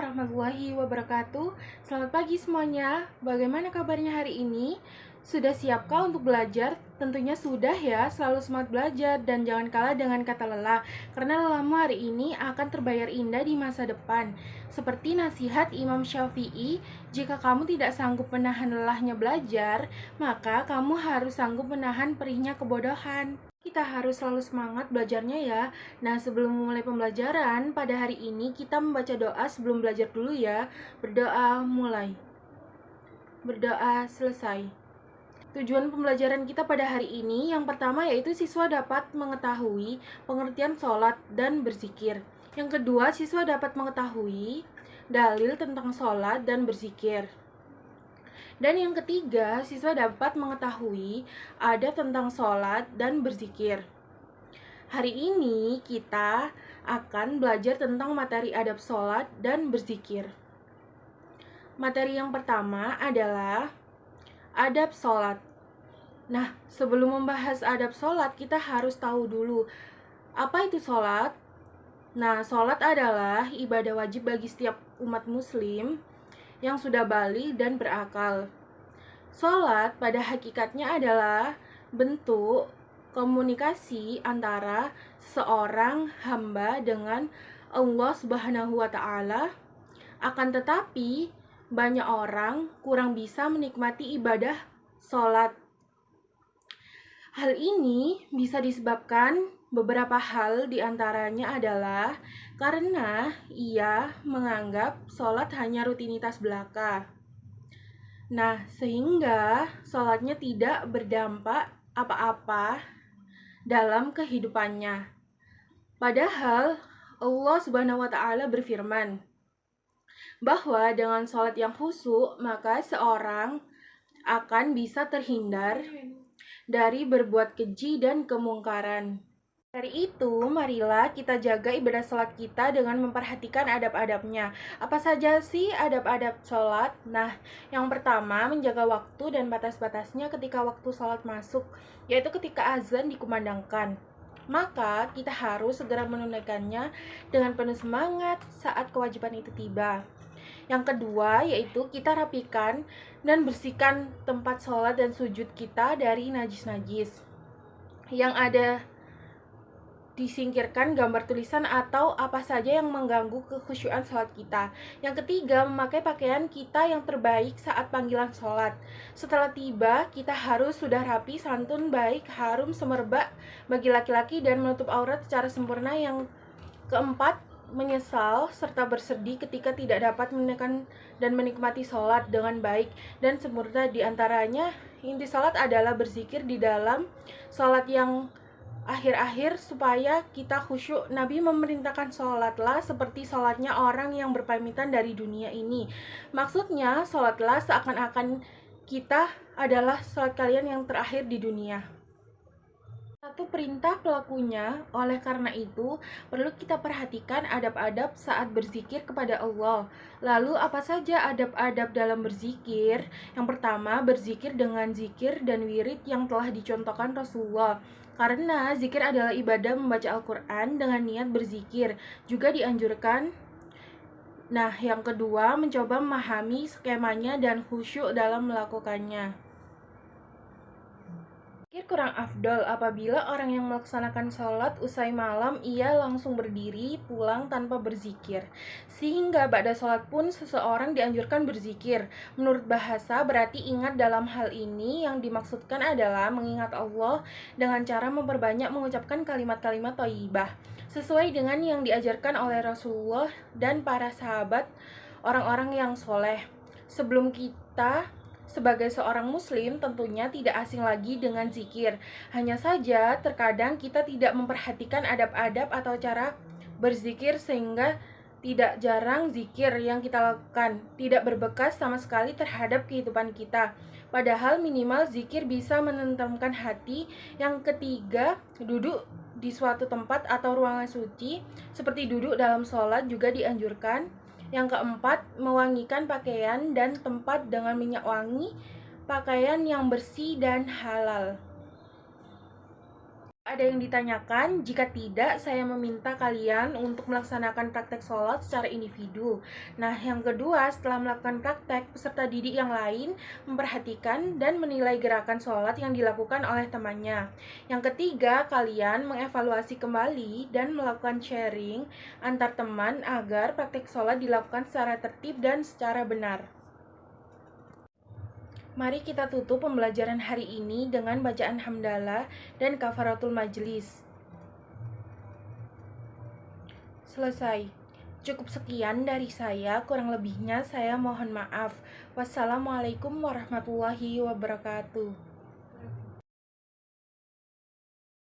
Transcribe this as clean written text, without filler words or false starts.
warahmatullahi wabarakatuh. Selamat pagi semuanya. Bagaimana kabarnya hari ini? Sudah siapkah untuk belajar? Tentunya sudah ya. Selalu semangat belajar dan jangan kalah dengan kata lelah. Karena lelahmu hari ini akan terbayar indah di masa depan. Seperti nasihat Imam Syafi'i, jika kamu tidak sanggup menahan lelahnya belajar, maka kamu harus sanggup menahan perihnya kebodohan. Kita harus selalu semangat belajarnya ya. Nah, sebelum memulai pembelajaran, pada hari ini kita membaca doa sebelum belajar dulu ya. Berdoa mulai. Berdoa selesai. Tujuan pembelajaran kita pada hari ini yang pertama yaitu siswa dapat mengetahui pengertian sholat dan berzikir. Yang kedua, siswa dapat mengetahui dalil tentang sholat dan berzikir. Dan yang ketiga, siswa dapat mengetahui ada tentang sholat dan berzikir. Hari ini kita akan belajar tentang materi adab sholat dan berzikir. Materi yang pertama adalah adab sholat. Nah, sebelum membahas adab sholat, kita harus tahu dulu apa itu sholat. Nah, sholat adalah ibadah wajib bagi setiap umat muslim yang sudah balik dan berakal. Sholat pada hakikatnya adalah bentuk komunikasi antara seorang hamba dengan Allah Subhanahu wa Ta'ala. Akan tetapi, banyak orang kurang bisa menikmati ibadah sholat. Hal ini bisa disebabkan beberapa hal, diantaranya adalah karena ia menganggap sholat hanya rutinitas belaka. Nah, sehingga sholatnya tidak berdampak apa-apa dalam kehidupannya. Padahal Allah Subhanahu wa Ta'ala berfirman bahwa dengan sholat yang khusyuk, maka seorang akan bisa terhindar dari berbuat keji dan kemungkaran. Dari itu, marilah kita jaga ibadah sholat kita dengan memperhatikan adab-adabnya. Apa saja sih adab-adab sholat? Nah, yang pertama, menjaga waktu dan batas-batasnya ketika waktu sholat masuk, yaitu ketika azan dikumandangkan. Maka, kita harus segera menunaikannya dengan penuh semangat saat kewajiban itu tiba. Yang kedua, yaitu kita rapikan dan bersihkan tempat sholat dan sujud kita dari najis-najis yang ada, disingkirkan gambar tulisan atau apa saja yang mengganggu kekhusyuan sholat kita. Yang ketiga, memakai pakaian kita yang terbaik saat panggilan sholat. Setelah tiba, kita harus sudah rapi, santun, baik, harum, semerbak bagi laki-laki dan menutup aurat secara sempurna. Yang keempat, menyesal serta bersedih ketika tidak dapat menunaikan dan menikmati sholat dengan baik dan sempurna. Di antaranya, inti sholat adalah berzikir di dalam sholat yang akhir-akhir supaya kita khusyuk. Nabi memerintahkan sholatlah seperti sholatnya orang yang berpamitan dari dunia ini. Maksudnya, sholatlah seakan-akan kita adalah sholat kalian yang terakhir di dunia. Satu perintah pelakunya, oleh karena itu perlu kita perhatikan adab-adab saat berzikir kepada Allah. Lalu apa saja adab-adab dalam berzikir? Yang pertama, berzikir dengan zikir dan wirid yang telah dicontohkan Rasulullah. Karena zikir adalah ibadah membaca Al-Quran dengan niat berzikir, juga dianjurkan. Nah, yang kedua, mencoba memahami skemanya dan khusyuk dalam melakukannya. Zikir kurang afdol apabila orang yang melaksanakan sholat usai malam ia langsung berdiri pulang tanpa berzikir. Sehingga ba'da sholat pun seseorang dianjurkan berzikir. Menurut bahasa, berarti ingat dalam hal ini yang dimaksudkan adalah mengingat Allah dengan cara memperbanyak mengucapkan kalimat-kalimat thayyibah sesuai dengan yang diajarkan oleh Rasulullah dan para sahabat, orang-orang yang soleh. Sebelum kita sebagai seorang muslim tentunya tidak asing lagi dengan zikir. Hanya saja terkadang kita tidak memperhatikan adab-adab atau cara berzikir sehingga tidak jarang zikir yang kita lakukan tidak berbekas sama sekali terhadap kehidupan kita. Padahal minimal zikir bisa menenteramkan hati. Yang ketiga, duduk di suatu tempat atau ruangan suci seperti duduk dalam sholat juga dianjurkan. Yang keempat, mewangikan pakaian dan tempat dengan minyak wangi, pakaian yang bersih dan halal. Ada yang ditanyakan? Jika tidak, saya meminta kalian untuk melaksanakan praktek sholat secara individu. Nah, yang kedua, setelah melakukan praktek, peserta didik yang lain memperhatikan dan menilai gerakan sholat yang dilakukan oleh temannya. Yang ketiga, kalian mengevaluasi kembali dan melakukan sharing antar teman agar praktek sholat dilakukan secara tertib dan secara benar. Mari kita tutup pembelajaran hari ini dengan bacaan hamdalah dan kafaratul majlis. Selesai. Cukup sekian dari saya, kurang lebihnya saya mohon maaf. Wassalamualaikum warahmatullahi wabarakatuh.